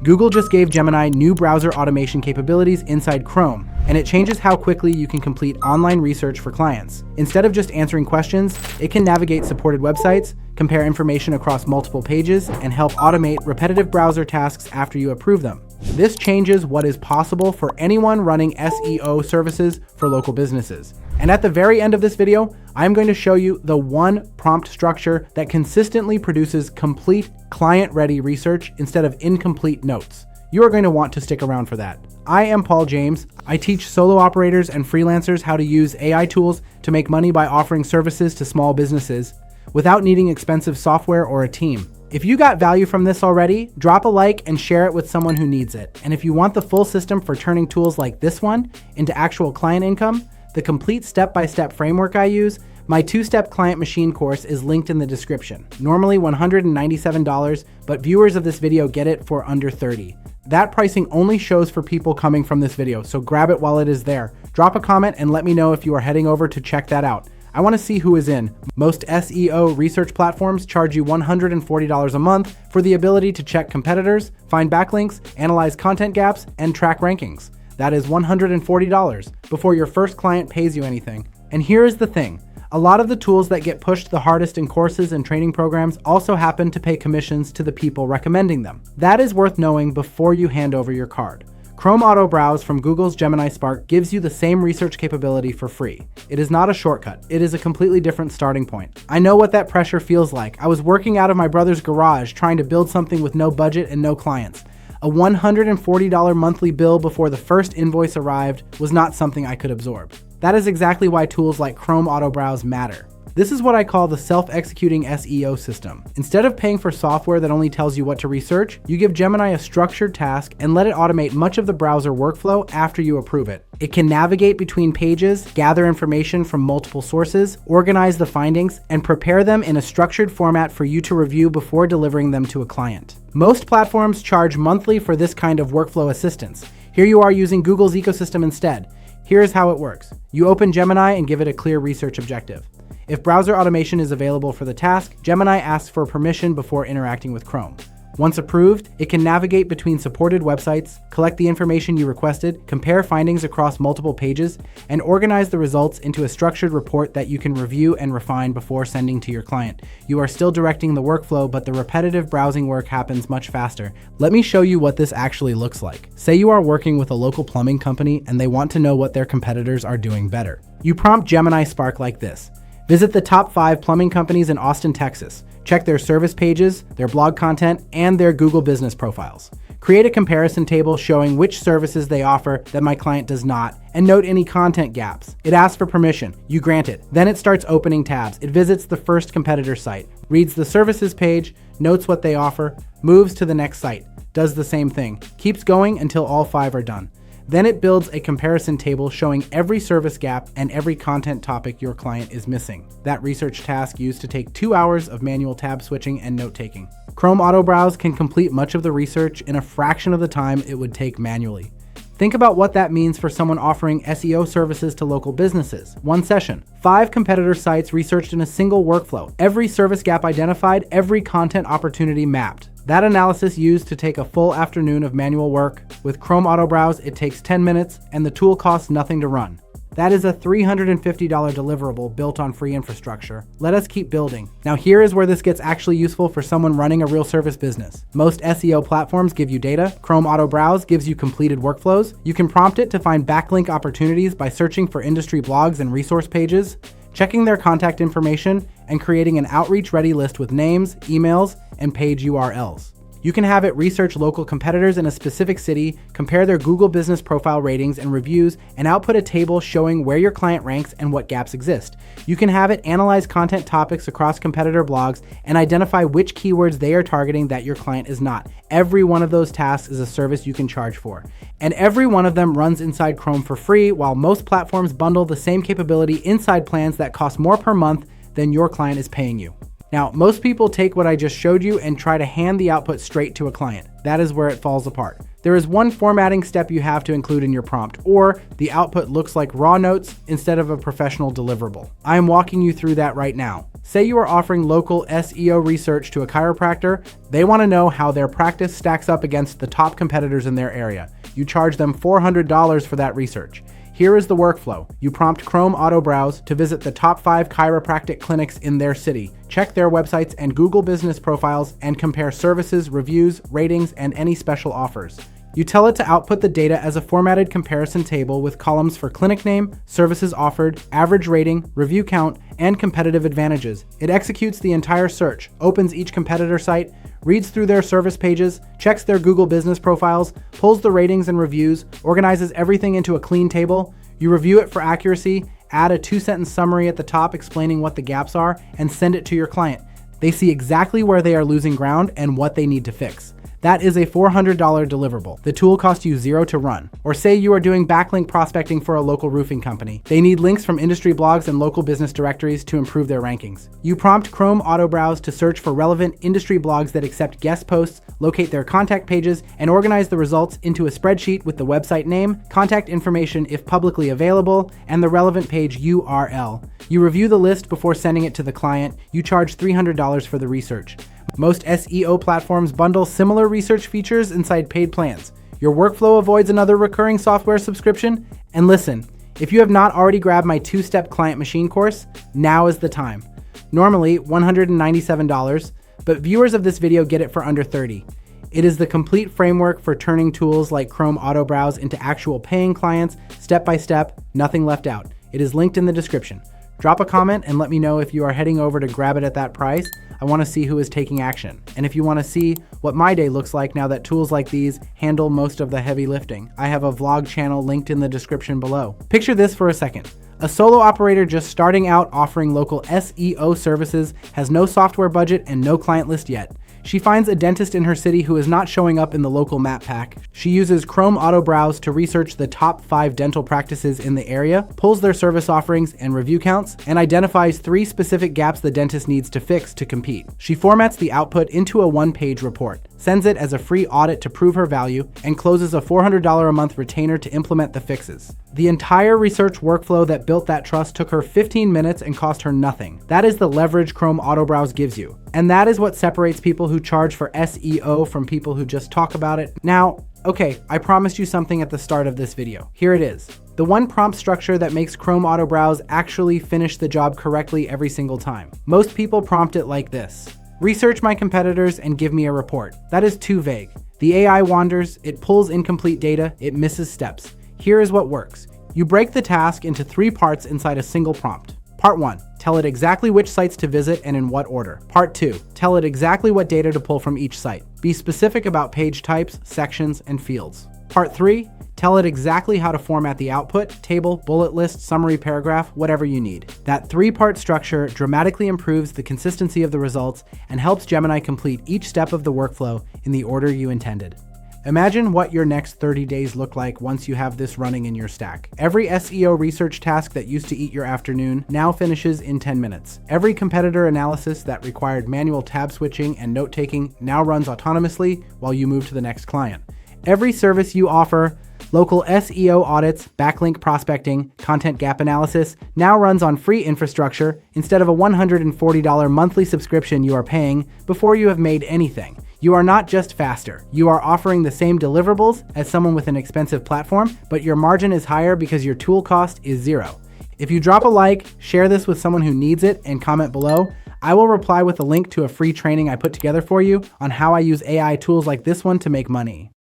Google just gave Gemini new browser automation capabilities inside Chrome, and it changes how quickly you can complete online research for clients. Instead of just answering questions, it can navigate supported websites, compare information across multiple pages, and help automate repetitive browser tasks after you approve them. This changes what is possible for anyone running SEO services for local businesses. And at the very end of this video, I'm going to show you the one prompt structure that consistently produces complete client-ready research instead of incomplete notes. You are going to want to stick around for that. I am Paul James. I teach solo operators and freelancers how to use AI tools to make money by offering services to small businesses without needing expensive software or a team. If you got value from this already, drop a like and share it with someone who needs it. And if you want the full system for turning tools like this one into actual client income, the complete step-by-step framework I use, my two-step client machine course is linked in the description. Normally $197, but viewers of this video get it for under $30. That pricing only shows for people coming from this video, so grab it while it is there. Drop a comment and let me know if you are heading over to check that out. I want to see who is in. Most SEO research platforms charge you $140 a month for the ability to check competitors, find backlinks, analyze content gaps, and track rankings. That is $140 before your first client pays you anything. And here is the thing. A lot of the tools that get pushed the hardest in courses and training programs also happen to pay commissions to the people recommending them. That is worth knowing before you hand over your card. Chrome Auto Browse from Google's Gemini Spark gives you the same research capability for free. It is not a shortcut. It is a completely different starting point. I know what that pressure feels like. I was working out of my brother's garage trying to build something with no budget and no clients. A $140 monthly bill before the first invoice arrived was not something I could absorb. That is exactly why tools like Chrome Auto Browse matter. This is what I call the self-executing SEO system. Instead of paying for software that only tells you what to research, you give Gemini a structured task and let it automate much of the browser workflow after you approve it. It can navigate between pages, gather information from multiple sources, organize the findings, and prepare them in a structured format for you to review before delivering them to a client. Most platforms charge monthly for this kind of workflow assistance. Here you are using Google's ecosystem instead. Here's how it works. You open Gemini and give it a clear research objective. If browser automation is available for the task, Gemini asks for permission before interacting with Chrome. Once approved, it can navigate between supported websites, collect the information you requested, compare findings across multiple pages, and organize the results into a structured report that you can review and refine before sending to your client. You are still directing the workflow, but the repetitive browsing work happens much faster. Let me show you what this actually looks like. Say you are working with a local plumbing company and they want to know what their competitors are doing better. You prompt Gemini Spark like this. Visit the top 5 plumbing companies in Austin, Texas. Check their service pages, their blog content, and their Google business profiles. Create a comparison table showing which services they offer that my client does not, and note any content gaps. It asks for permission. You grant it. Then it starts opening tabs. It visits the first competitor site, reads the services page, notes what they offer, moves to the next site, does the same thing, keeps going until all 5 are done. Then it builds a comparison table showing every service gap and every content topic your client is missing. That research task used to take 2 hours of manual tab switching and note-taking. Chrome Auto Browse can complete much of the research in a fraction of the time it would take manually. Think about what that means for someone offering SEO services to local businesses. 1 session, 5 competitor sites researched in a single workflow, every service gap identified, every content opportunity mapped. That analysis used to take a full afternoon of manual work. With Chrome Auto Browse, it takes 10 minutes and the tool costs nothing to run. That is a $350 deliverable built on free infrastructure. Let us keep building. Now here is where this gets actually useful for someone running a real service business. Most SEO platforms give you data. Chrome Auto Browse gives you completed workflows. You can prompt it to find backlink opportunities by searching for industry blogs and resource pages, checking their contact information, and creating an outreach-ready list with names, emails, and page URLs. You can have it research local competitors in a specific city, compare their Google business profile ratings and reviews, and output a table showing where your client ranks and what gaps exist. You can have it analyze content topics across competitor blogs and identify which keywords they are targeting that your client is not. Every one of those tasks is a service you can charge for. And every one of them runs inside Chrome for free, while most platforms bundle the same capability inside plans that cost more per month than your client is paying you. Now, most people take what I just showed you and try to hand the output straight to a client. That is where it falls apart. There is one formatting step you have to include in your prompt, or the output looks like raw notes instead of a professional deliverable. I am walking you through that right now. Say you are offering local SEO research to a chiropractor. They want to know how their practice stacks up against the top competitors in their area. You charge them $400 for that research. Here is the workflow. You prompt Chrome Auto Browse to visit the top 5 chiropractic clinics in their city. Check their websites and Google business profiles and compare services, reviews, ratings, and any special offers. You tell it to output the data as a formatted comparison table with columns for clinic name, services offered, average rating, review count, and competitive advantages. It executes the entire search, opens each competitor site, reads through their service pages, checks their Google business profiles, pulls the ratings and reviews, organizes everything into a clean table. You review it for accuracy, add a 2-sentence summary at the top explaining what the gaps are, and send it to your client. They see exactly where they are losing ground and what they need to fix. That is a $400 deliverable. The tool costs you $0 to run. Or say you are doing backlink prospecting for a local roofing company. They need links from industry blogs and local business directories to improve their rankings. You prompt Chrome Auto Browse to search for relevant industry blogs that accept guest posts, locate their contact pages, and organize the results into a spreadsheet with the website name, contact information if publicly available, and the relevant page URL. You review the list before sending it to the client. You charge $300 for the research. Most SEO platforms bundle similar research features inside paid plans. Your workflow avoids another recurring software subscription. And listen, if you have not already grabbed my 2-step client machine course, now is the time. Normally $197, but viewers of this video get it for under $30. It is the complete framework for turning tools like Chrome Auto Browse into actual paying clients, step by step, nothing left out. It is linked in the description. Drop a comment and let me know if you are heading over to grab it at that price. I want to see who is taking action. And if you want to see what my day looks like now that tools like these handle most of the heavy lifting, I have a vlog channel linked in the description below. Picture this for a second. A solo operator just starting out offering local SEO services, has no software budget and no client list yet. She finds a dentist in her city who is not showing up in the local map pack. She uses Chrome Auto Browse to research the top 5 dental practices in the area, pulls their service offerings and review counts, and identifies 3 specific gaps the dentist needs to fix to compete. She formats the output into a 1-page report, sends it as a free audit to prove her value, and closes a $400 a month retainer to implement the fixes. The entire research workflow that built that trust took her 15 minutes and cost her nothing. That is the leverage Chrome Auto Browse gives you. And that is what separates people who charge for SEO from people who just talk about it. Now, okay, I promised you something at the start of this video. Here it is. The one prompt structure that makes Chrome Auto Browse actually finish the job correctly every single time. Most people prompt it like this: research my competitors and give me a report. That is too vague. The AI wanders, it pulls incomplete data, it misses steps. Here is what works. You break the task into 3 parts inside a single prompt. Part 1, tell it exactly which sites to visit and in what order. Part 2, tell it exactly what data to pull from each site. Be specific about page types, sections, and fields. Part 3, tell it exactly how to format the output, table, bullet list, summary paragraph, whatever you need. That 3-part structure dramatically improves the consistency of the results and helps Gemini complete each step of the workflow in the order you intended. Imagine what your next 30 days look like once you have this running in your stack. Every SEO research task that used to eat your afternoon now finishes in 10 minutes. Every competitor analysis that required manual tab switching and note-taking now runs autonomously while you move to the next client. Every service you offer, local SEO audits, backlink prospecting, content gap analysis, now runs on free infrastructure instead of a $140 monthly subscription you are paying before you have made anything. You are not just faster. You are offering the same deliverables as someone with an expensive platform, but your margin is higher because your tool cost is $0. If you drop a like, share this with someone who needs it, and comment below, I will reply with a link to a free training I put together for you on how I use AI tools like this one to make money.